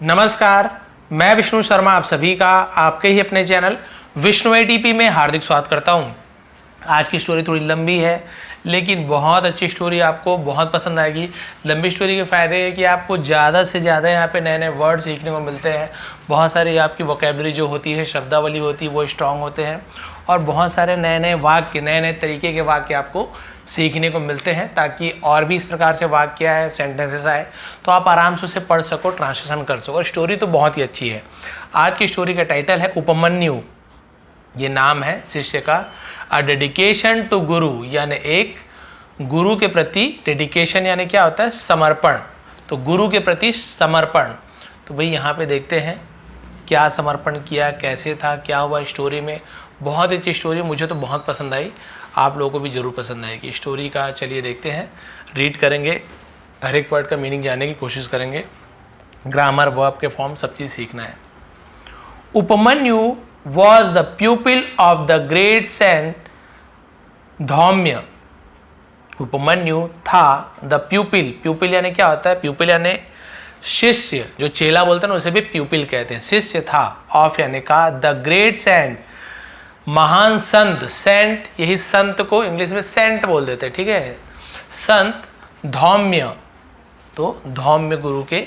नमस्कार, मैं विष्णु शर्मा आप सभी का आपके ही अपने चैनल विष्णु एटीपी में हार्दिक स्वागत करता हूं। आज की स्टोरी थोड़ी लंबी है लेकिन बहुत अच्छी स्टोरी, आपको बहुत पसंद आएगी। लंबी स्टोरी के फ़ायदे है कि आपको ज़्यादा से ज़्यादा यहाँ पे नए नए वर्ड सीखने को मिलते हैं। बहुत सारी आपकी वोकेबलरी जो होती है, शब्दावली होती है, वो स्ट्रांग होते हैं और बहुत सारे नए नए वाक्य, नए नए तरीके के वाक्य आपको सीखने को मिलते हैं, ताकि और भी इस प्रकार से वाक्य आए, सेंटेंसेस आए तो आप आराम से उसे पढ़ सको, ट्रांसलेशन कर सको। और स्टोरी तो बहुत ही अच्छी है। आज की स्टोरी का टाइटल है उपमन्यु, ये नाम है शिष्य का। अ डेडिकेशन टू गुरु, यानी एक गुरु के प्रति डेडिकेशन यानी क्या होता है, समर्पण। तो गुरु के प्रति समर्पण। तो भाई यहाँ पे देखते हैं क्या समर्पण किया, कैसे था, क्या हुआ स्टोरी में। बहुत अच्छी स्टोरी, मुझे तो बहुत पसंद आई, आप लोगों को भी ज़रूर पसंद आएगी स्टोरी का। चलिए देखते हैं, रीड करेंगे, हर एक वर्ड का मीनिंग जानने की कोशिश करेंगे, ग्रामर, वर्ब के फॉर्म, सब चीज़ सीखना है। Upmanyu was the pupil of the great saint Dhaumya. Upmanyu था द प्यूपिल, प्यूपिल यानी क्या होता है, प्यूपिल यानी शिष्य, जो चेला बोलते हैं ना उसे भी प्यूपिल कहते हैं। शिष्य था, ऑफ यानी का, द ग्रेट सेंट महान संत, सेंट यही संत को इंग्लिश में सेंट बोल देते हैं, ठीक है। संत धौम्य, तो धौम्य गुरु के,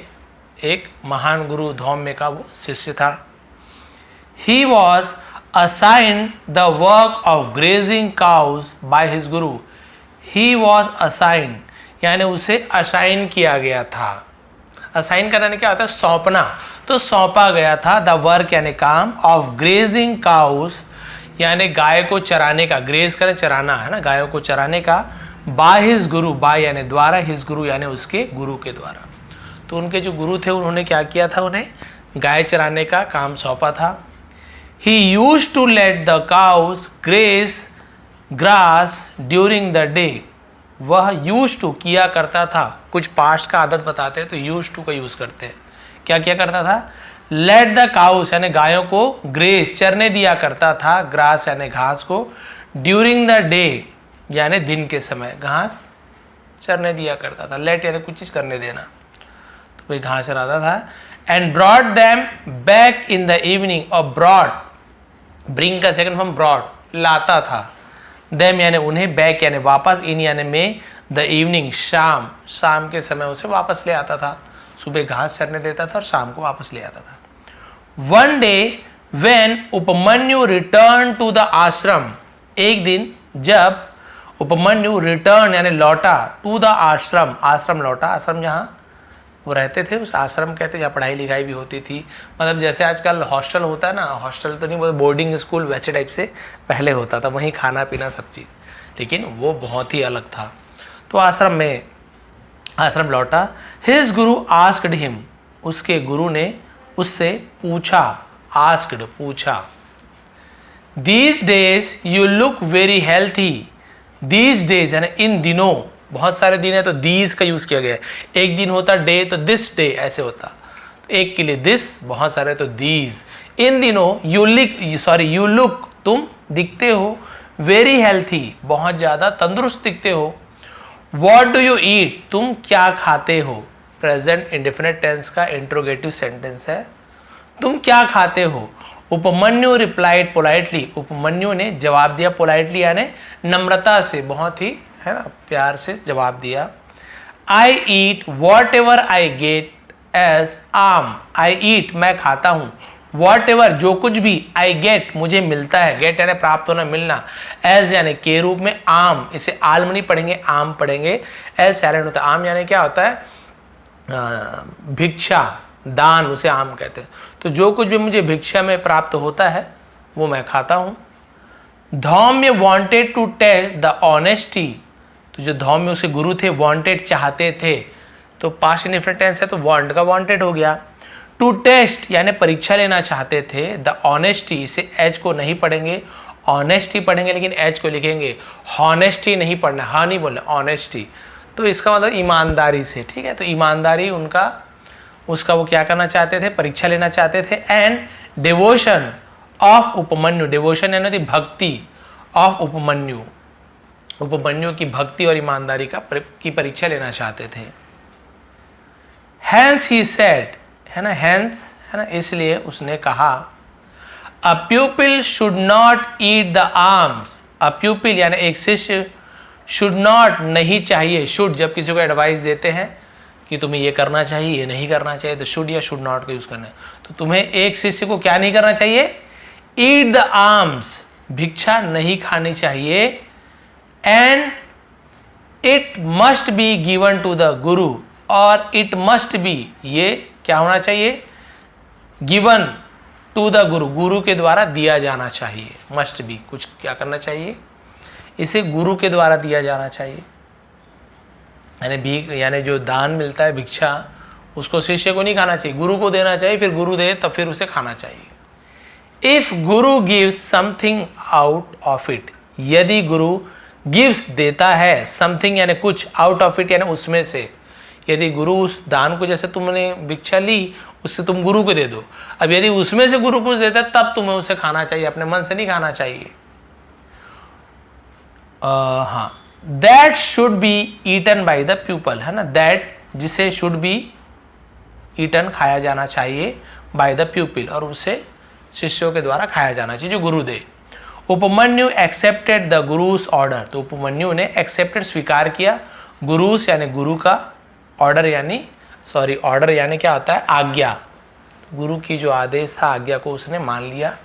एक महान गुरु धौम्य का वो शिष्य था। He was assigned the work of grazing cows by his guru. He was assigned, यानी उसे असाइन किया गया था। असाइन करना क्या होता है, सौंपना। तो सौंपा गया था, द वर्क यानी काम, ऑफ ग्रेजिंग काउस यानी गाय को चराने का, ग्रेज करें चराना है ना, गायों को चराने का, बाय हिज गुरु, बाय यानी द्वारा, हिज गुरु यानी उसके गुरु के द्वारा। तो उनके जो गुरु थे उन्होंने क्या किया था, उन्हें गाय चराने का काम सौंपा था। He used to let the cows graze grass during the day. वह used to किया करता था, कुछ पास्ट का आदत बताते हैं तो used to का यूज करते हैं। क्या किया करता था, let the cows यानी गायों को graze चरने दिया करता था, grass यानी घास को, during the day यानी दिन के समय घास चरने दिया करता था। let यानी कुछ चीज करने देना, तो भाई घास चराता था। and brought them back in the evening, और brought, ब्रिंग का सेकंड फॉर्म ब्रॉड, लाता था। देम यानी उन्हें, बैक यानी वापस, इन यानी में, द इवनिंग शाम, शाम के समय उसे वापस ले आता था। सुबह घास चरने देता था और शाम को वापस ले आता था। One day when Upamanyu return to the ashram, एक दिन जब उपमन्यु रिटर्न यानी लौटा, टू द आश्रम, आश्रम लौटा, आश्रम जहाँ वो रहते थे उस आश्रम कहते, जहाँ पढ़ाई लिखाई भी होती थी। मतलब जैसे आजकल हॉस्टल होता है ना, हॉस्टल तो नहीं, बोर्डिंग स्कूल वैसे टाइप से पहले होता था, वहीं खाना पीना सब चीज़, लेकिन वो बहुत ही अलग था। तो आश्रम लौटा। हिज गुरु आस्क्ड हिम, उसके गुरु ने उससे पूछा, आस्क्ड पूछा, these days you look very healthy. These days यानी इन दिनों, बहुत सारे दिन है तो दीज का यूज किया गया है। एक दिन होता डे तो दिस डे ऐसे होता, तो एक के लिए दिस, बहुत सारे तो दीज। इन दिनों यू लुक तुम दिखते हो, वेरी हेल्थी बहुत ज्यादा तंदुरुस्त दिखते हो। व्हाट डू यू ईट, तुम क्या खाते हो। प्रेजेंट इंडेफिनिट टेंस का इंट्रोगेटिव सेंटेंस है, तुम क्या खाते हो। उपमन्यु रिप्लाइड पोलाइटली, उपमन्यु ने जवाब दिया, पोलाइटली यानी नम्रता से, बहुत ही है ना प्यार से जवाब दिया। I eat whatever I get as आम, आई ईट मैं खाता हूँ, वॉट एवर जो कुछ भी, आई गेट मुझे मिलता है, गेट यानी प्राप्त होना, मिलना, एज यानी के रूप में, आम इसे आल्म नहीं पढ़ेंगे, आम पढ़ेंगे, एज साइलेंट होता है। आम यानी क्या होता है, भिक्षा, दान, उसे आम कहते हैं। तो जो कुछ भी मुझे भिक्षा में प्राप्त होता है वो मैं खाता हूँ। Dhaumya wanted to test the honesty, तो जो धौम्य उसके गुरु थे, वांटेड चाहते थे, तो पास्ट इंडेफिनिट टेंस है तो वांट का वांटेड हो गया। टू टेस्ट यानी परीक्षा लेना चाहते थे, द ऑनेस्टी इसे एच को नहीं पढ़ेंगे, ऑनेस्टी पढ़ेंगे लेकिन एच को लिखेंगे, हॉनेस्टी नहीं पढ़ना, हाँ नहीं बोलना, ऑनेस्टी। तो इसका मतलब ईमानदारी से, ठीक है। तो ईमानदारी उनका, उसका वो क्या करना चाहते थे, परीक्षा लेना चाहते थे। And devotion of Upamanyu, devotion यानी भक्ति, ऑफ उपमन्यु, उपमन्यु की भक्ति और ईमानदारी की परीक्षा लेना चाहते थे। Hence he said, है ना, हेंस, है ना, इसलिए उसने कहा a pupil should not eat the alms. A pupil यानी एक शिष्य, शुड नॉट नहीं चाहिए, शुड जब किसी को एडवाइस देते हैं कि तुम्हें ये करना चाहिए, ये नहीं करना चाहिए, तो शुड या शुड नॉट का यूज करना है। तो तुम्हें एक शिष्य को क्या नहीं करना चाहिए, ईट द आर्म्स, भिक्षा नहीं खानी चाहिए, and it must be given to the guru, और इट मस्ट बी, ये क्या होना चाहिए, गिवन टू द गुरु, गुरु के द्वारा दिया जाना चाहिए। मस्ट बी, कुछ क्या करना चाहिए, इसे गुरु के द्वारा दिया जाना चाहिए। यानी भीख, यानी जो दान मिलता है भिक्षा, उसको शिष्य को नहीं खाना चाहिए, गुरु को देना चाहिए, फिर गुरु दे तब फिर उसे खाना चाहिए। If Guru gives something out of it, यदि गुरु गिव्स देता है, समथिंग यानी कुछ, आउट ऑफ इट यानी उसमें से, यदि गुरु उस दान को, जैसे तुमने भिक्षा ली उससे तुम गुरु को दे दो, अब यदि उसमें से गुरु कुछ देता है तब तुम्हें उसे खाना चाहिए, अपने मन से नहीं खाना चाहिए। हाँ, that should be eaten by the pupil, है ना, दैट जिसे शुड बी ईटन खाया जाना चाहिए, बाय द प्यूपिल, और उसे शिष्यों के द्वारा खाया जाना चाहिए जो गुरु दे। Upmanyu accepted the guru's order, तो उपमन्यु ने एक्सेप्टेड स्वीकार किया, गुरुस यानी गुरु का, ऑर्डर यानी ऑर्डर यानी क्या होता है, आज्ञा, गुरु की जो आदेश था, आज्ञा को उसने मान लिया।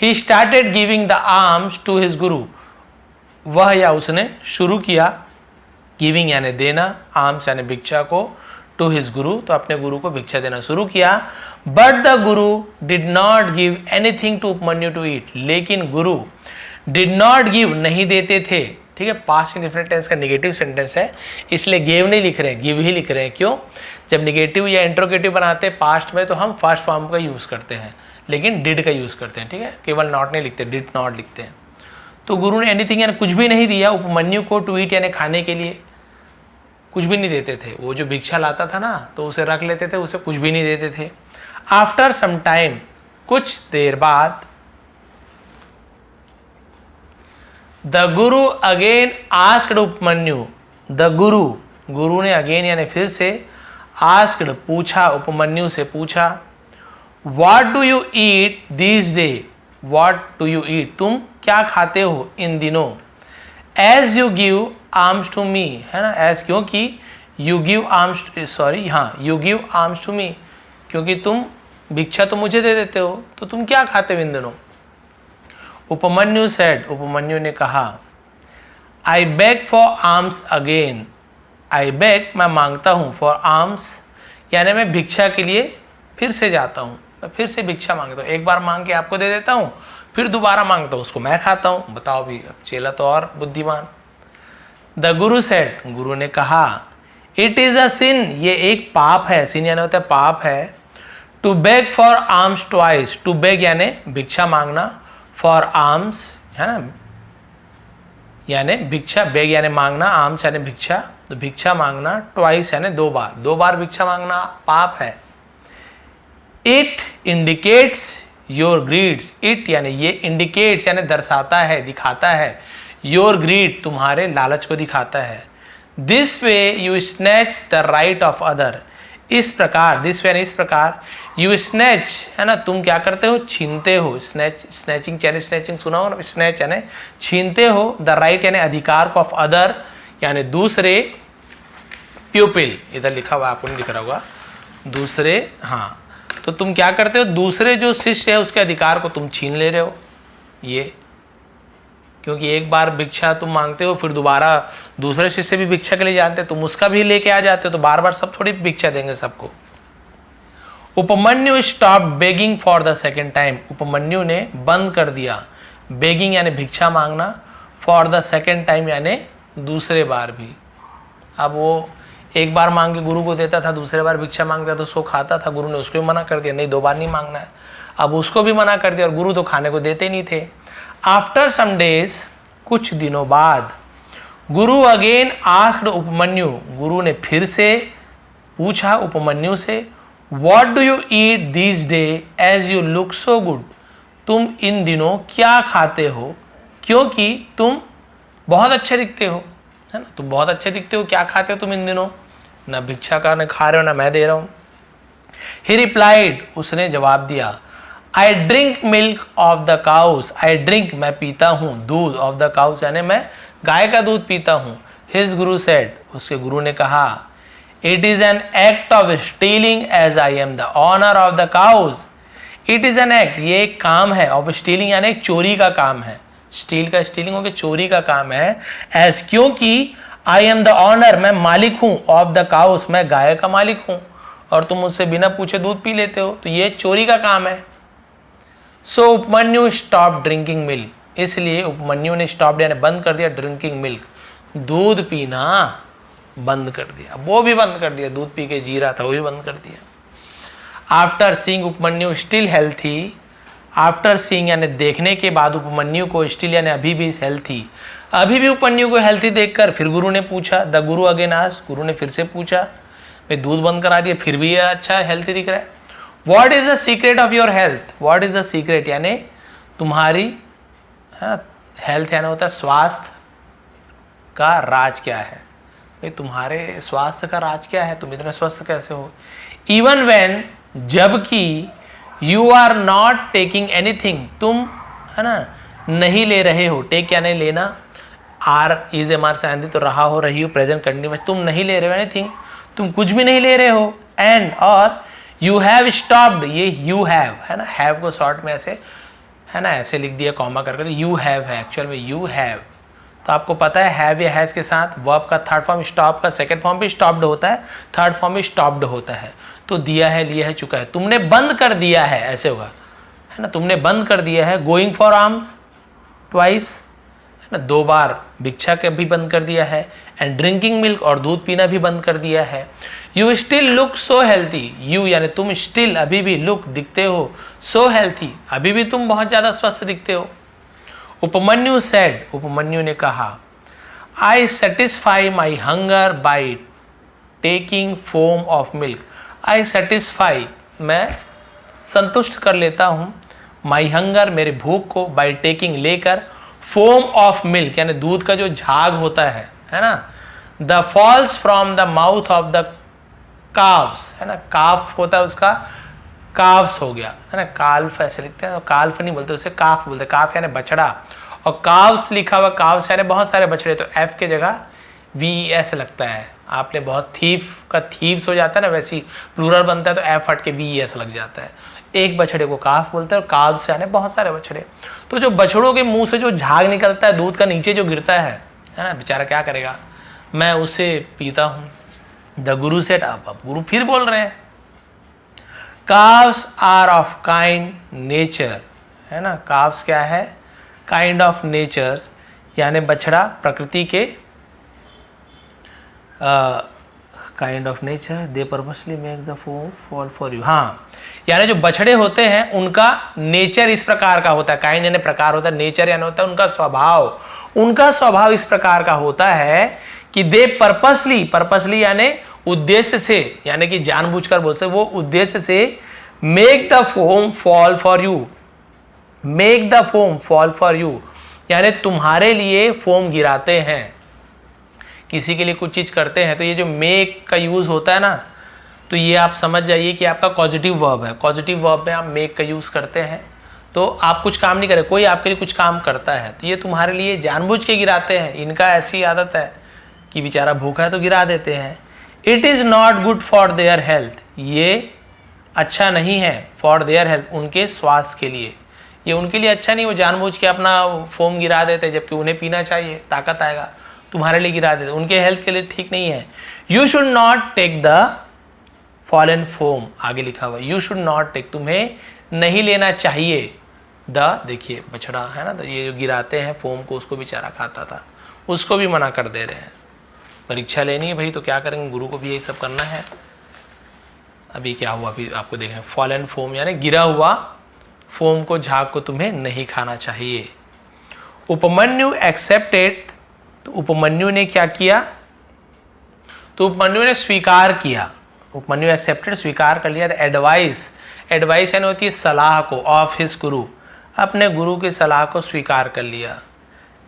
He started giving the alms to his guru, वह या उसने शुरू किया, गिविंग यानी देना, आर्म्स यानी भिक्षा को, टू हिज गुरु, तो अपने गुरु को भिक्षा देना शुरू किया। But the guru did not give anything to Upamanyu to eat, लेकिन गुरु डिड नॉट गिव, नहीं देते थे, ठीक है, पास्ट इंडेफिनिट टेंस का नेगेटिव सेंटेंस है, इसलिए गिव नहीं लिख रहे हैं, गिव ही लिख रहे हैं। क्यों, जब नेगेटिव या इंट्रोगेटिव बनाते हैं पास्ट में तो हम फर्स्ट फॉर्म का यूज करते हैं, लेकिन डिड का यूज करते हैं, ठीक है, केवल नॉट नहीं लिखते, डिड नॉट लिखते हैं। तो गुरु ने एनीथिंग यानी कुछ भी नहीं दिया उपमन्यु को, टू ईट यानी खाने के लिए, कुछ भी नहीं देते थे। वो जो भिक्षा लाता था ना तो उसे रख लेते थे, उसे कुछ भी नहीं देते थे। आफ्टर सम टाइम, कुछ देर बाद, the Guru again asked Upmanyu, the गुरु ने अगेन यानी फिर से, आस्क्ड पूछा, उपमन्यु से पूछा, what do you eat this day, what do you eat, तुम क्या खाते हो इन दिनों, as you give alms to me, है ना, एज क्योंकि, you give alms, you give alms to me, क्योंकि तुम भिक्षा तो मुझे दे देते हो, तो तुम क्या खाते हो इन दिनों। उपमन्यु सेड, उपमन्यु ने कहा, I beg for arms again, I beg मैं मांगता हूँ, फॉर आर्म्स यानी मैं भिक्षा के लिए फिर से जाता हूँ, मैं फिर से भिक्षा मांगता हूँ, एक बार मांग के आपको दे देता हूँ, फिर दोबारा मांगता हूँ, उसको मैं खाता हूँ। बताओ भी, अब चेला तो और बुद्धिमान। द गुरु सेड, गुरु ने कहा, इट इज अ सिन, ये एक पाप है, सिन यानी होता है पाप है, to beg for alms twice, to beg यानी भिक्षा मांगना, फॉर आर्म्स है ना, यानी भिक्षा, बेग यानी मांगना, आर्म्स यानी भिक्षा, तो भिक्षा मांगना, ट्वाइस यानी दो बार भिक्षा मांगना पाप है। It indicates your grids, it यानी ये, इंडिकेट्स यानी दर्शाता है, दिखाता है, योर ग्रीड तुम्हारे लालच को दिखाता है। This way you snatch the right of other, इस प्रकार, दिस वे यानी इस प्रकार, यू स्नैच है ना, तुम क्या करते हो, छीनते हो, स्नैच, स्नैचिंग यानी स्नैचिंग सुना हो ना, स्नैच यानी छीनते हो, द राइट यानी अधिकार को, ऑफ अदर यानी दूसरे, प्यूपिल इधर लिखा हुआ आपको नहीं दिख रहा होगा, दूसरे, हाँ, तो तुम क्या करते हो, दूसरे जो शिष्य है उसके अधिकार को तुम छीन ले रहे हो, ये, क्योंकि एक बार भिक्षा तुम मांगते हो, फिर दोबारा दूसरे शिष्य भी भिक्षा के लिए जाते हैं, तुम उसका भी लेके आ जाते हो, तो बार बार सब थोड़ी भिक्षा देंगे सबको। Upamanyu stop begging for the second time, Upamanyu ने बंद कर दिया, बेगिंग यानी भिक्षा मांगना, फॉर द सेकेंड टाइम यानी दूसरे बार भी। अब वो एक बार मांग के गुरु को देता था, दूसरे बार भिक्षा मांगता था तो उसको खाता था, गुरु ने उसको भी मना कर दिया, नहीं 2 बार नहीं मांगना है, अब उसको भी मना कर दिया, और गुरु तो खाने को देते नहीं थे। आफ्टर सम डेज, कुछ दिनों बाद, गुरु अगेन आस्क्ड उपमन्यु, गुरु ने फिर से पूछा उपमन्यु से, what do you eat this day as you look so good, तुम इन दिनों क्या खाते हो क्योंकि तुम बहुत अच्छे दिखते हो, है ना, तुम बहुत अच्छे दिखते हो, क्या खाते हो तुम इन दिनों, ना भिक्षा का ना खा रहे हो, ना मैं दे रहा हूँ। ही रिप्लाइड, उसने जवाब दिया, I drink milk of the cows, I drink मैं पीता हूँ, दूध ऑफ द काउस यानी मैं गाय का दूध पीता हूँ। हिज गुरु सेड, उसके गुरु ने कहा, it is an act of stealing as I am the honour of the cause. It is an act, ये एक काम है, ऑफ स्टीलिंग यानी एक चोरी का काम है, स्टील का स्टीलिंग हो गया चोरी का काम है, एज क्योंकि आई एम द ऑनर मैं मालिक हूं, ऑफ द काउस मैं गाय का मालिक हूं, और तुम मुझसे बिना पूछे दूध पी लेते हो, तो ये चोरी का काम है। सो उपमन्यु स्टॉप ड्रिंकिंग मिल्क, इसलिए उपमन्यु ने स्टॉप यानी बंद कर दिया ड्रिंकिंग मिल्क, दूध पीना बंद कर दिया, वो भी बंद कर दिया, दूध पी के जी रहा था वो भी बंद कर दिया। After seeing Upamanyu still healthy, after seeing यानी देखने के बाद उपमन्यु को स्टिल यानी अभी भी हेल्थी, अभी भी उपमन्यु को हेल्थी देखकर फिर गुरु ने पूछा, द गुरु अगेन आस्क्ड, गुरु ने फिर से पूछा, भाई दूध बंद करा दिया फिर भी ये अच्छा हेल्थी दिख रहा है। What is the secret of your health, what is the secret यानी तुम्हारी हेल्थ यानी होता है स्वास्थ्य का राज क्या है, भाई तुम्हारे स्वास्थ्य का राज क्या है, तुम इतने स्वस्थ कैसे हो। इवन व्हेन, जबकि you are not taking anything, तुम है ना नहीं ले रहे हो, टेक यानी लेना, आर इज एम आर से आंधी तो रहा हो रही हो प्रेजेंट कंटिन्यूअस, तुम नहीं ले रहे हो एनीथिंग, तुम कुछ भी नहीं ले रहे हो। एंड और यू हैव स्टॉप्ड, ये यू हैव है ना, हैव को शॉर्ट में ऐसे है ना ऐसे लिख दिया कॉमा करके, तो यू हैव है एक्चुअल में यू हैव। तो आपको पता है हैव या हैज के साथ वर्ब का थर्ड फॉर्म स्टॉप का सेकंड फॉर्म भी स्टॉप्ड होता है, थर्ड फॉर्म भी स्टॉप्ड होता है। तो दिया है, लिया है, चुका है, तुमने बंद कर दिया है ऐसे होगा है ना, तुमने बंद कर दिया है। गोइंग फॉर आर्म्स ट्वाइस है ना, 2 बार भिक्षा के भी बंद कर दिया है। एंड ड्रिंकिंग मिल्क और दूध पीना भी बंद कर दिया है। You still look so healthy, you यानी तुम स्टिल अभी भी लुक दिखते हो, सो हेल्थी अभी भी तुम बहुत ज्यादा स्वस्थ दिखते हो। उपमन्यु सेड, उपमन्यु ने कहा, I satisfy my hunger by taking foam of milk, I satisfy मैं संतुष्ट कर लेता हूँ, माई हंगर मेरे भूख को, बाई टेकिंग लेकर, फोम ऑफ मिल्क यानी दूध का जो झाग होता है ना, the falls from the mouth of the calves है ना, काफ होता है उसका काव्स हो गया है ना, काल्फ ऐसे लिखते हैं, तो काल्फ नहीं बोलते उसे काफ बोलते, काफ यानी बछड़ा, और काव्स लिखा हुआ काव्स यानी बहुत सारे बछड़े, तो एफ के जगह वी एस लगता है। आपने बहुत थीफ का थीव्स हो जाता है ना, वैसी प्लूरल बनता है तो एफ हट के वी एस लग जाता है। एक बछड़े को काफ बोलते हैं और काव्स यानी बहुत सारे बछड़े। तो जो बछड़ों के मुंह से जो झाग निकलता है दूध का नीचे जो गिरता है ना, बेचारा क्या करेगा, मैं उसे पीता हूँ। द गुरु सेड, अब गुरु फिर बोल रहे हैं, cows are of kind nature है ना, काव्स क्या है, काइंड ऑफ नेचर्स यानी बछड़ा प्रकृति के kind of nature, they purposely make the foam fall for you. हाँ यानी जो बछड़े होते हैं उनका नेचर इस प्रकार का होता है, काइंड यानी प्रकार होता है, नेचर यानी होता है उनका स्वभाव, उनका स्वभाव इस प्रकार का होता है कि दे पर्पसली, पर्पसली यानी उद्देश्य से, यानी कि जानबूझकर बोलते वो उद्देश्य से, make the foam fall for you, make the foam fall for you यानी तुम्हारे लिए फोम गिराते हैं, किसी के लिए कुछ चीज करते हैं। तो ये जो मेक का यूज होता है ना, तो ये आप समझ जाइए कि आपका पॉजिटिव वर्ब है, पॉजिटिव वर्ब में आप मेक का यूज करते हैं, तो आप कुछ काम नहीं करें, कोई आपके लिए कुछ काम करता है तो ये तुम्हारे लिए जानबूझ के गिराते हैं। इनका ऐसी आदत है कि बेचारा भूखा है तो गिरा देते हैं। It is not good for their health, ये अच्छा नहीं है, फॉर देयर हेल्थ उनके स्वास्थ्य के लिए, ये उनके लिए अच्छा नहीं, वो जानबूझ के अपना फोम गिरा देते हैं, जबकि उन्हें पीना चाहिए, ताकत आएगा, तुम्हारे लिए गिरा देते, उनके हेल्थ के लिए ठीक नहीं है। You should not take the fallen foam, आगे लिखा हुआ यू शुड नॉट टेक, तुम्हें नहीं लेना चाहिए, द देखिए बछड़ा है ना, तो ये जो गिराते हैं फोम को उसको बेचारा खाता था, उसको भी मना कर दे रहे हैं। परीक्षा लेनी है भाई तो क्या करेंगे, गुरु को भी यही सब करना है। अभी क्या हुआ अभी आपको देखना, फॉलन फोम यानी गिरा हुआ फोम को, झाग को तुम्हें नहीं खाना चाहिए। उपमन्यु एक्सेप्टेड, तो उपमन्यु ने क्या किया, तो उपमन्यु ने स्वीकार किया, उपमन्यु एक्सेप्टेड स्वीकार कर लिया। एडवाइस, एडवाइस यानी होती है सलाह को, ऑफ हिज गुरु अपने गुरु की सलाह को स्वीकार कर लिया।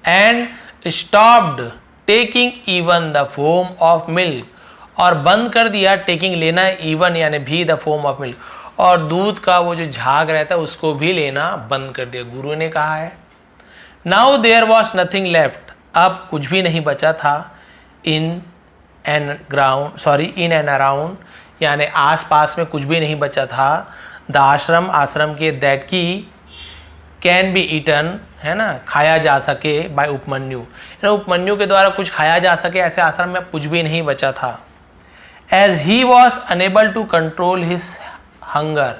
And stopped taking even the foam of milk, और बंद कर दिया टेकिंग लेना इवन यानी भी द फॉर्म ऑफ मिल्क, और दूध का वो जो झाग रहता है उसको भी लेना बंद कर दिया, गुरु ने कहा है। Now there was nothing left, अब कुछ भी नहीं बचा था इन एंड अराउंड यानी आस पास में कुछ भी नहीं बचा था, द आश्रम के, दैट की कैन बी ईटन है ना, खाया जा सके बाय उपमन्यु, उपमन्यु के द्वारा कुछ खाया जा सके, ऐसे आश्रम में कुछ भी नहीं बचा था। As he was unable to control his hunger,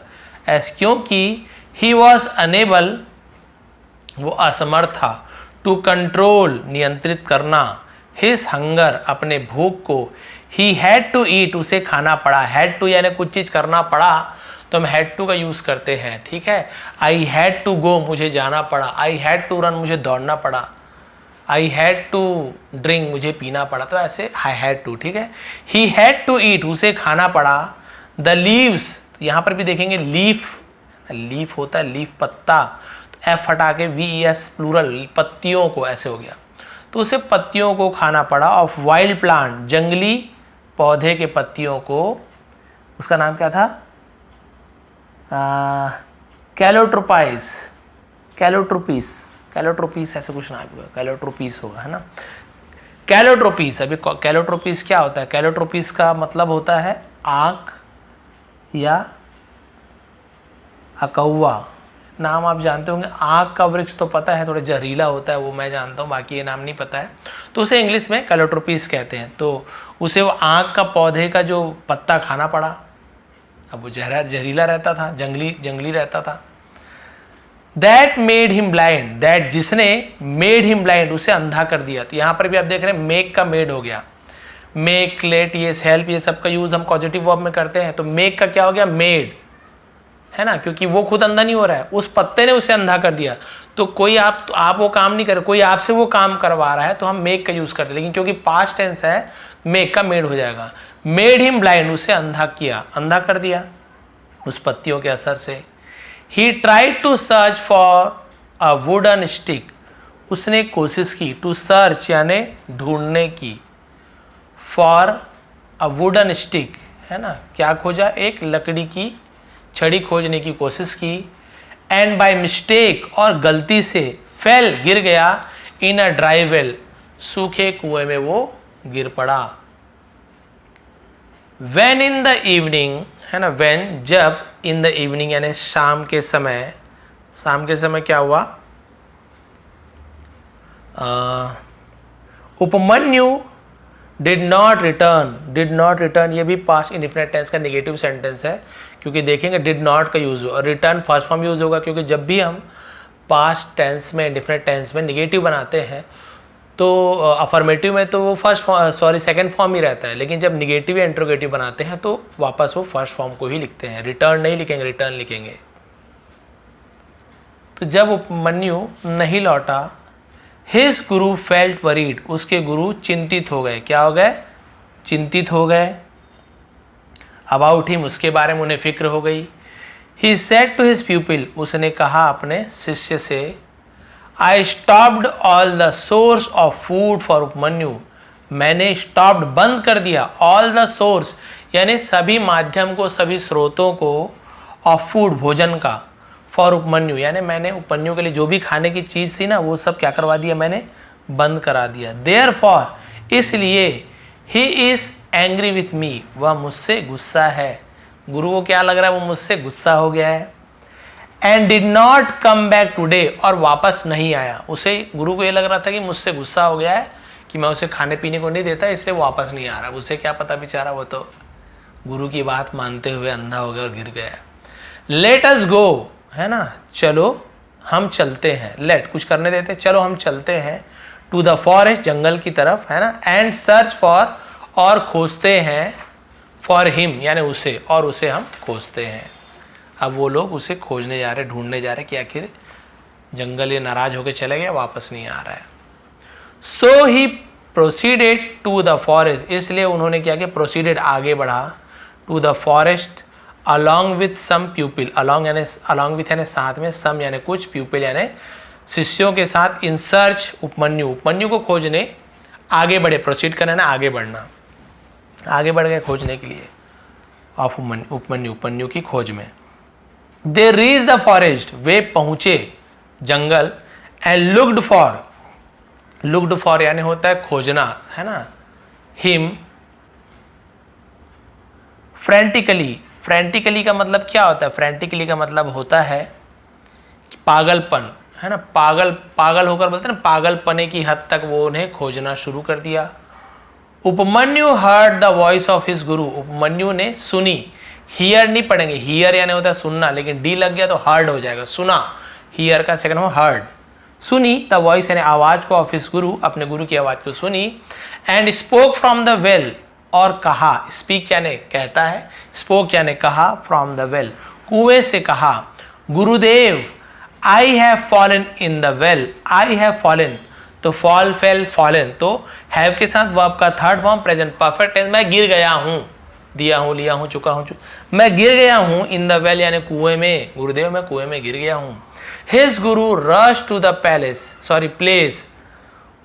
as क्योंकि ही वॉज अनेबल वो असमर्थ था, टू कंट्रोल नियंत्रित करना, हिज हंगर अपने भूख को, ही हैड टू ईट उसे खाना पड़ा, हैड टू यानी कुछ चीज करना पड़ा तो हम हैड टू का यूज करते हैं, ठीक है। आई हैड टू गो मुझे जाना पड़ा, आई हैड टू रन मुझे दौड़ना पड़ा, आई हैड टू ड्रिंक मुझे पीना पड़ा, तो ऐसे आई हैड टू, ठीक है। ही हैड टू ईट उसे खाना पड़ा, द लीव्स यहाँ पर भी देखेंगे लीफ होता है लीफ पत्ता, तो एफ हटा के VES प्लूरल पत्तियों को, ऐसे हो गया, तो उसे पत्तियों को खाना पड़ा, ऑफ वाइल्ड प्लांट जंगली पौधे के पत्तियों को, उसका नाम क्या था, कैलोट्रोपीस ऐसे कुछ नाम होगा, कैलोट्रोपीस होगा है ना, कैलोट्रोपीस। अभी कैलोट्रोपीस क्या होता है, कैलोट्रोपीस का मतलब होता है आँख या अकौवा, नाम आप जानते होंगे। आँख का वृक्ष तो पता है, थोड़ा जहरीला होता है वो मैं जानता हूँ, बाकी ये नाम नहीं पता है, तो उसे इंग्लिश में कैलोट्रोपीस कहते हैं। तो उसे वो आँख का पौधे का जो पत्ता खाना पड़ा, अब वो जहरीला रहता था, जंगली रहता था। That made him blind, that जिसने मेड हिम ब्लाइंड उसे अंधा कर दिया, तो यहाँ पर भी आप देख रहे हैं मेक का मेड हो गया, मेक, लेट, ये हेल्प, ये सब का यूज हम पॉजिटिव वर्ब में करते हैं, तो मेक का क्या हो गया, मेड है ना, क्योंकि वो खुद अंधा नहीं हो रहा है, उस पत्ते ने उसे अंधा कर दिया। तो कोई आप वो काम नहीं कर रहे, कोई आपसे वो काम करवा रहा है तो हम मेक का यूज करते हैं, लेकिन क्योंकि पास्ट टेंस है मेक का मेड हो जाएगा। मेड हिम ब्लाइंड उसे अंधा किया, अंधा कर दिया उस पत्तियों के असर से। He tried to search for a wooden stick, उसने कोशिश की, टू सर्च यानी ढूंढने की, फॉर अ वुडन स्टिक है ना, क्या खोजा, एक लकड़ी की छड़ी खोजने की कोशिश की। एंड बाय मिस्टेक और गलती से, फेल गिर गया, इन अ ड्राई वेल सूखे कुएं में वो गिर पड़ा। वेन इन द इवनिंग है ना, वेन जब, इन द इवनिंग यानी शाम के समय, शाम के समय क्या हुआ, उपमन्यु डिड नॉट रिटर्न, ये भी पास्ट इंडेफिनिट टेंस का नेगेटिव सेंटेंस है, क्योंकि देखेंगे डिड नॉट का यूज हो, और रिटर्न फर्स्ट फॉर्म यूज होगा, क्योंकि जब भी हम पास्ट टेंस में इंडेफिनिट टेंस में नेगेटिव बनाते हैं तो अफर्मेटिव में तो वो सेकंड फॉर्म ही रहता है, लेकिन जब नेगेटिव या इंट्रोगेटिव बनाते हैं तो वापस वो फर्स्ट फॉर्म को ही लिखते हैं, रिटर्न नहीं लिखेंगे, रिटर्न लिखेंगे। तो जब उपमन्यु नहीं लौटा, हिज गुरु फेल्ट वरीड, उसके गुरु चिंतित हो गए, क्या हो गए, चिंतित हो गए। अबाउट हिम, उसके बारे में उन्हें फिक्र हो गई। He said to his pupil, उसने कहा अपने शिष्य से, I stopped all the source of food for Upamanyu, मैंने स्टॉप्ड बंद कर दिया, ऑल द सोर्स यानी सभी माध्यम को, सभी स्रोतों को, ऑफ फूड भोजन का, फॉर उपमन्यु यानी मैंने उपमन्यु के लिए जो भी खाने की चीज़ थी ना वो सब क्या करवा दिया, मैंने बंद करा दिया। देयर फॉर इसलिए, he is angry with me, वह मुझसे गुस्सा है, गुरु को क्या लग रहा है, वो मुझसे गुस्सा हो गया है। And did not come back today, और वापस नहीं आया, उसे, गुरु को ये लग रहा था कि मुझसे गुस्सा हो गया है कि मैं उसे खाने पीने को नहीं देता, इसलिए वो वापस नहीं आ रहा। उसे क्या पता बेचारा, वो तो गुरु की बात मानते हुए अंधा हो गया और गिर गया। लेट अस गो है ना, चलो हम चलते हैं, लेट कुछ करने देते, चलो हम चलते हैं, टू द फॉरेस्ट जंगल की तरफ है ना, एंड सर्च फॉर और खोजते हैं, फॉर हिम यानी उसे, और उसे हम खोजते हैं। अब वो लोग उसे खोजने जा रहे, ढूंढने जा रहे कि आखिर जंगल ये नाराज होकर चले गए, वापस नहीं आ रहा है। So he proceeded to the forest, इसलिए उन्होंने क्या किया, प्रोसीडेड आगे बढ़ा, to the forest along with some pupil, along with यानी साथ में, सम यानी कुछ, प्यूपिल यानी शिष्यों के साथ, इन सर्च उपमन्यु को खोजने आगे बढ़े, प्रोसीड करना ना आगे बढ़ना। आगे बढ़ गए खोजने के लिए ऑफ उपमन्यु की खोज में। दे रीच द फॉरेस्ट, वे पहुंचे जंगल, एंड लुक्ड फॉर यानी होता है खोजना, है ना, हिम फ्रेंटिकली का मतलब क्या होता है? फ्रेंटिकली का मतलब होता है पागलपन, है ना, पागल होकर बोलते हैं ना, पागलपने की हद तक वो उन्हें खोजना शुरू कर दिया। Upamanyu heard the voice of his guru, Upamanyu ने सुनी, हियर नहीं पढ़ेंगे, हियर यानी होता है सुनना, लेकिन डी लग गया तो हर्ड हो जाएगा, सुना, हियर का सेकंड फॉर्म हर्ड, सुनी द वॉइस यानी आवाज को, ऑफ हिज गुरु अपने गुरु की आवाज को सुनी, and spoke from the well और कहा, स्पीक यानी कहता है, स्पोक यानी कहा, फ्रॉम द वेल कुएं से कहा, गुरुदेव I have fallen in the well, I have fallen तो फॉल फेल फॉलन, तो हैव के साथ वर्ब का third form present perfect tense, मैं गिर गया हूं, दिया हूं, लिया हूं, चुका हूं, मैं गिर गया हूं, इन द वेल यानी कुएं में, गुरुदेव मैं कुएं में गिर गया हूं। His Guru rush to the place,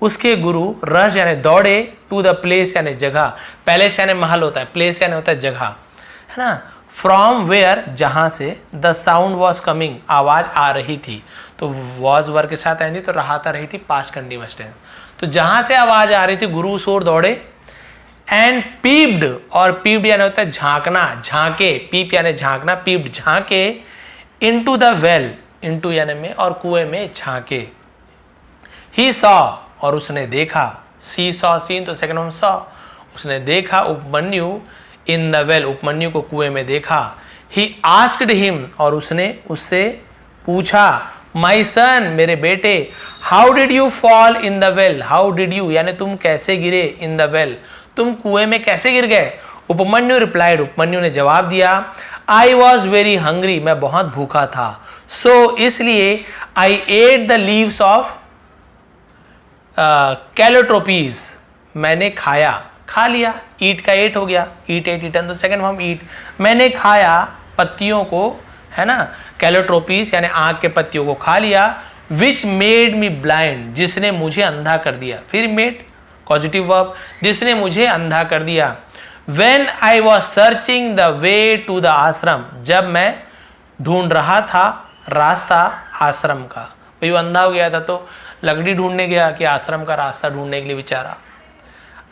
उसके गुरु रश यानी दौड़े, टू द प्लेस यानी जगह, पैलेस यानी महल होता है, प्लेस यानी होता है जगह, है ना, फ्रॉम वेयर जहां से, द साउंड वॉज कमिंग आवाज आ रही थी, तो वॉज वर्ग के साथ आएंगी तो रहा था रही थी पास्ट कंटिन्यूअस टेंस, तो जहां से आवाज आ रही थी गुरु उस ओर दौड़े, एंड पीप्ड और पीप्ड यानी होता है झांकना, झांके, पीप यानी झांकना, पीप्ड झांके, इनटू द वेल, इनटू यानी में और कुएं में झांके, ही सॉ और उसने देखा, सी सॉ सीन तो सेकंड फॉर्म सॉ, उसने देखा Upamanyu in the well, Upamanyu को कुएं में देखा, ही आस्क्ड हिम और उसने उससे पूछा, माई सन मेरे बेटे, how did you fall in the well, how did you यानी तुम कैसे गिरे, इन द वेल तुम कुएं में कैसे गिर गए। उपमन्यु रिप्लाइड, उपमन्यु ने जवाब दिया, आई वॉज वेरी हंग्री मैं बहुत भूखा था, सो इसलिए आई एट द लीव्स ऑफ कैलोट्रोपीज मैंने खाया, खा लिया, ईट का एट हो गया, ईट एट ईटन तो सेकंड फॉर्म ईट, मैंने खाया पत्तियों को, है ना, कैलोट्रोपीज यानी आग के पत्तियों को खा लिया, विच मेड मी ब्लाइंड जिसने मुझे अंधा कर दिया, फिर मेड पॉजिटिव वर्ब, जिसने मुझे अंधा कर दिया, when I was searching the way to the ashram जब मैं ढूंढ रहा था रास्ता आश्रम का, भाई वो अंधा हो गया था तो लकड़ी ढूंढने गया कि आश्रम का रास्ता ढूंढने के लिए बेचारा,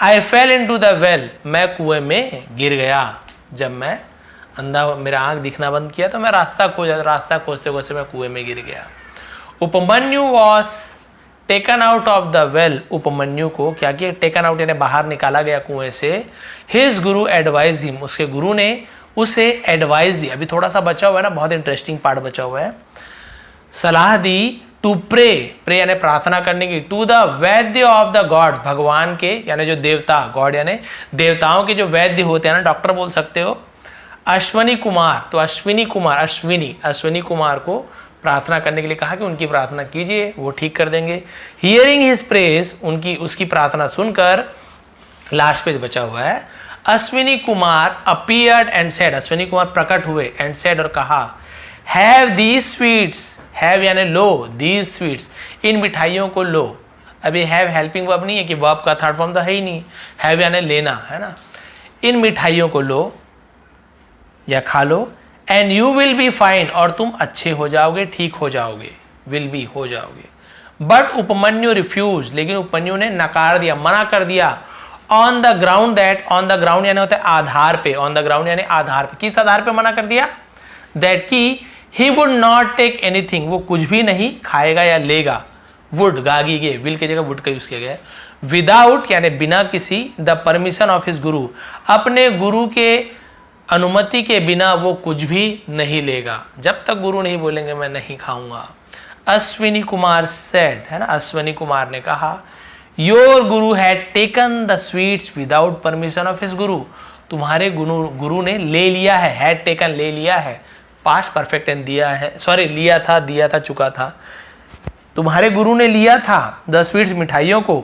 I fell into the well मैं कुएं में गिर गया, जब मैं अंधा मेरा आंख दिखना बंद किया तो मैं रास्ता खोजते खोजते मैं कुएं में गिर गया। Upamanyu was taken out of the well, Upamanyu को क्या किया, टेकन आउट यानी बाहर निकाला गया कुएं से, हिज गुरु एडवाइज हिम उसके गुरु ने उसे एडवाइस दी, अभी थोड़ा सा बचा हुआ है ना, बहुत इंटरेस्टिंग पार्ट बचा हुआ है, सलाह दी, टू प्रे यानी प्रार्थना करने की, to the Vaidya of the God भगवान के यानी जो देवता, गॉड यानी देवताओं के जो वैद्य होते हैं ना, डॉक्टर बोल सकते हो, अश्विनी कुमार तो अश्विनी कुमार को प्रार्थना करने के लिए कहा कि उनकी प्रार्थना कीजिए वो ठीक कर देंगे। हियरिंग हिज प्रेज उसकी प्रार्थना सुनकर, लास्ट पेज बचा हुआ है, Ashwini Kumar appeared and said Ashwini Kumar प्रकट हुए, एंड सेड और कहा, हैव दीज स्वीट्स, हैव यानी लो, दीज स्वीट्स इन मिठाइयों को लो, अभी हैव हेल्पिंग वर्ब नहीं है कि वर्ब का थर्ड फॉर्म तो है ही नहीं, हैव यानी लेना, है ना, इन मिठाइयों को लो या खा लो, and you will be fine और तुम अच्छे हो जाओगे, ठीक हो जाओगे, विल बी हो जाओगे। बट उपमन्यु रिफ्यूज लेकिन उपमन्यु ने नकार दिया, मना कर दिया, on the ground that, on the ground यानी होता है आधार पे, ऑन द ग्राउंड यानी आधार पे, किस आधार पे मना कर दिया, दैट की he would not take anything वो कुछ भी नहीं खाएगा या लेगा, वुड गागी गे विल की जगह वुड का यूज किया गया, विदाउट यानी बिना किसी, द परमिशन ऑफ हिज गुरु अपने गुरु के अनुमति के बिना वो कुछ भी नहीं लेगा, जब तक गुरु नहीं बोलेंगे मैं नहीं खाऊंगा। अश्विनी कुमार सेड, है ना, अश्विनी कुमार ने कहा, your Guru had taken the sweets without permission of his गुरु तुम्हारे गुरु ने ले लिया है, हैड टेकन ले लिया है, पास्ट परफेक्ट एंड दिया है, सॉरी लिया था, दिया था, चुका था, तुम्हारे गुरु ने लिया था द स्वीट्स मिठाइयों को,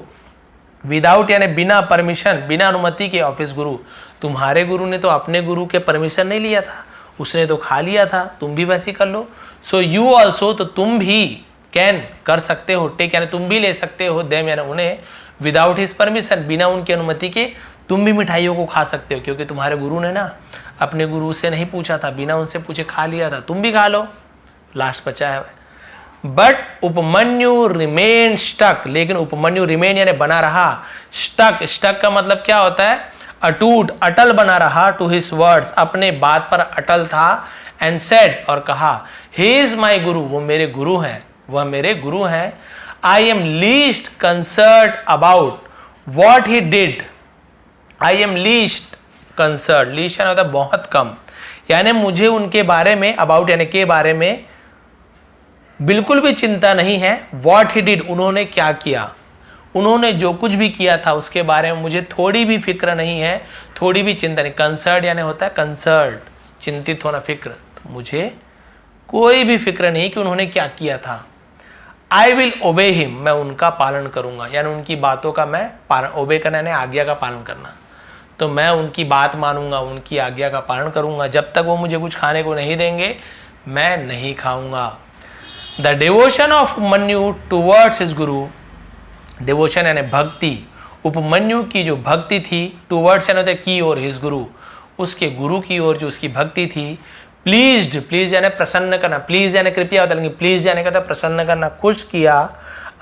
विदाउट यानी बिना परमिशन, बिना अनुमति के ऑफ हिज गुरु, तुम्हारे गुरु ने तो अपने गुरु के परमिशन नहीं लिया था, उसने तो खा लिया था, तुम भी वैसे कर लो, सो यू ऑल्सो तो तुम भी कैन कर सकते हो, टेक यानी तुम भी ले सकते हो, देम यानी उन्हें, विदाउट हिज परमिशन बिना उनकी अनुमति के तुम भी मिठाइयों को खा सकते हो, क्योंकि तुम्हारे गुरु ने ना अपने गुरु से नहीं पूछा था, बिना उनसे पूछे खा लिया था, तुम भी खा लो, लास्ट बचा है। बट उपमन्यु रिमेन स्टक, लेकिन उपमन्यु रिमेन यानी बना रहा, स्टक, स्टक का मतलब क्या होता है, अटूट, अटल बना रहा, टू हिज वर्ड्स, अपने बात पर अटल था, एंड सेड, और कहा, ही इज माई गुरु, वो मेरे गुरु हैं, वह मेरे गुरु हैं। I am least concern about what he did, I am least concern, least यानी होता है बहुत कम, यानी मुझे उनके बारे में, अबाउट यानी के बारे में बिल्कुल भी चिंता नहीं है, वॉट ही डिड, उन्होंने क्या किया, उन्होंने जो कुछ भी किया था उसके बारे में मुझे थोड़ी भी फिक्र नहीं है, थोड़ी भी चिंता नहीं। कंसर्न यानी होता है कंसर्न, चिंतित होना, फिक्र, तो मुझे कोई भी फिक्र नहीं कि उन्होंने क्या किया था। आई विल ओबे हिम, मैं उनका पालन करूंगा, यानी उनकी बातों का मैं पालन, ओबे करना यानी आज्ञा का पालन करना, तो मैं उनकी बात मानूंगा, उनकी आज्ञा का पालन करूंगा, जब तक वो मुझे कुछ खाने को नहीं देंगे मैं नहीं खाऊंगा। The devotion of Upamanyu towards his guru, devotion यानी भक्ति, उपमन्यु की जो भक्ति थी, टूवर्ड्स यानी होता है की ओर, हिज गुरु, उसके गुरु की ओर जो उसकी भक्ति थी, प्लीज्ड, प्लीज यानी प्रसन्न करना, प्लीज यानी कृपया होता है, लेकिन प्लीज यानी कहता है प्रसन्न करना, खुश किया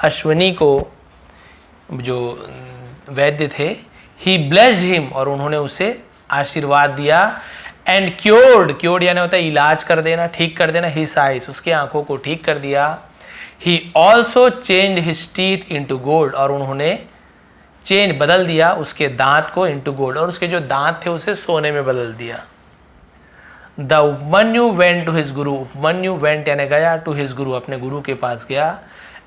अश्विनी को, जो वैद्य थे, ही ब्लेस्ड हिम, और उन्होंने उसे आशीर्वाद दिया, एंड क्योर्ड, क्योर्ड यानी होता है इलाज कर देना, ठीक कर देना, हिज आइज, उसके आंखों को ठीक कर दिया। He also change his teeth into gold, और उन्होंने चेंज बदल दिया उसके दांत को इंटू गोल्ड, और उसके जो दांत थे उसे सोने में बदल दिया। The Upamanyu went to his guru, Upamanyu went यानी गया, टू हिज गुरु, अपने गुरु के पास गया,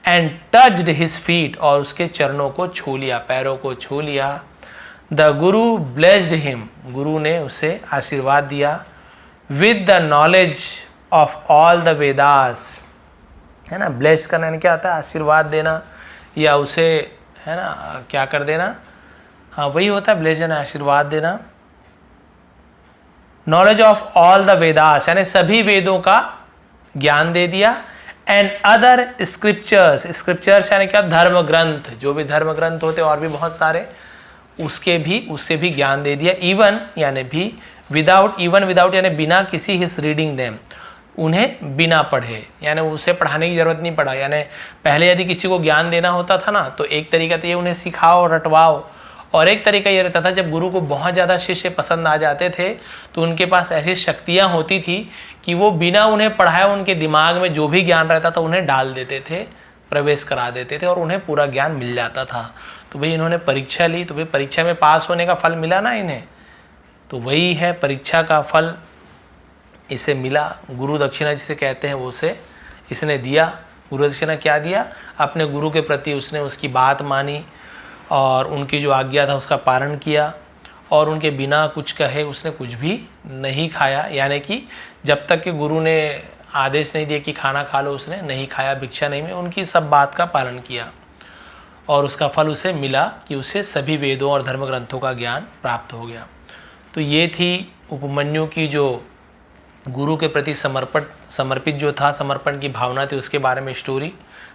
एंड टच्ड हिज फीट, और उसके चरणों को छू लिया, पैरों को छू लिया। द गुरु ब्लेस्ड हिम, गुरु ने उसे आशीर्वाद दिया, with the knowledge of all the Vedas, है ना, ब्लेस करना यानी क्या होता है, आशीर्वाद देना, या उसे, है ना, क्या कर देना, हाँ वही होता है ब्लेस यानी आशीर्वाद देना। Knowledge of all the Vedas यानी सभी वेदों का ज्ञान दे दिया, एंड अदर स्क्रिप्चर्स, स्क्रिप्चर्स यानी क्या, धर्म ग्रंथ, जो भी धर्म ग्रंथ होते और भी बहुत सारे, उससे भी ज्ञान दे दिया। इवन यानी भी, विदाउट, इवन विदाउट यानी बिना किसी हिज रीडिंग देम, उन्हें बिना पढ़े, यानी उसे पढ़ाने की जरूरत नहीं पड़ा, यानी पहले यदि किसी को ज्ञान देना होता था ना, तो एक तरीका तो ये उन्हें सिखाओ, रटवाओ, और एक तरीका ये रहता था जब गुरु को बहुत ज़्यादा शिष्य पसंद आ जाते थे तो उनके पास ऐसी शक्तियाँ होती थी कि वो बिना उन्हें पढ़ाए उनके दिमाग में जो भी ज्ञान रहता था उन्हें डाल देते थे, प्रवेश करा देते थे, और उन्हें पूरा ज्ञान मिल जाता था। तो भाई इन्होंने परीक्षा ली, तो भाई परीक्षा में पास होने का फल मिला ना इन्हें, तो वही है परीक्षा का फल इसे मिला। गुरु दक्षिणा जिसे कहते हैं वो उसे इसने दिया। गुरु दक्षिणा क्या दिया, अपने गुरु के प्रति उसने उसकी बात मानी और उनकी जो आज्ञा था उसका पालन किया, और उनके बिना कुछ कहे उसने कुछ भी नहीं खाया, यानी कि जब तक कि गुरु ने आदेश नहीं दिया कि खाना खा लो उसने नहीं खाया, भिक्षा नहीं में, उनकी सब बात का पालन किया, और उसका फल उसे मिला कि उसे सभी वेदों और धर्म ग्रंथों का ज्ञान प्राप्त हो गया। तो ये थी उपमन्यु की जो गुरु के प्रति समर्पित जो था, समर्पण की भावना थी, उसके बारे में स्टोरी।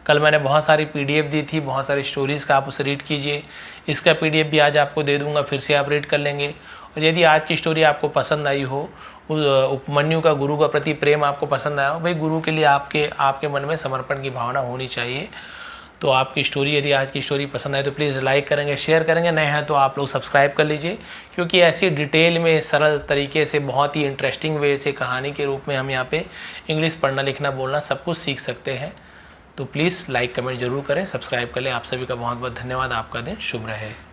कल मैंने बहुत सारी पीडीएफ दी थी, बहुत सारी स्टोरीज़ का, आप उसे रीड कीजिए। इसका पीडीएफ भी आज आपको दे दूंगा, फिर से आप रीड कर लेंगे। और यदि आज की स्टोरी आपको पसंद आई हो, उपमन्यु का गुरु का प्रति प्रेम आपको पसंद आया हो, भाई गुरु के लिए आपके मन में समर्पण की भावना होनी चाहिए। तो आपकी स्टोरी, यदि आज की स्टोरी पसंद आए तो प्लीज़ लाइक करेंगे, शेयर करेंगे, नए हैं तो आप लोग सब्सक्राइब कर लीजिए, क्योंकि ऐसी डिटेल में सरल तरीके से बहुत ही इंटरेस्टिंग वे से कहानी के रूप में हम यहाँ पे इंग्लिश पढ़ना लिखना बोलना सब कुछ सीख सकते हैं। तो प्लीज़ लाइक कमेंट जरूर करें, सब्सक्राइब कर लें। आप सभी का बहुत बहुत धन्यवाद। आपका दिन शुभ रहे।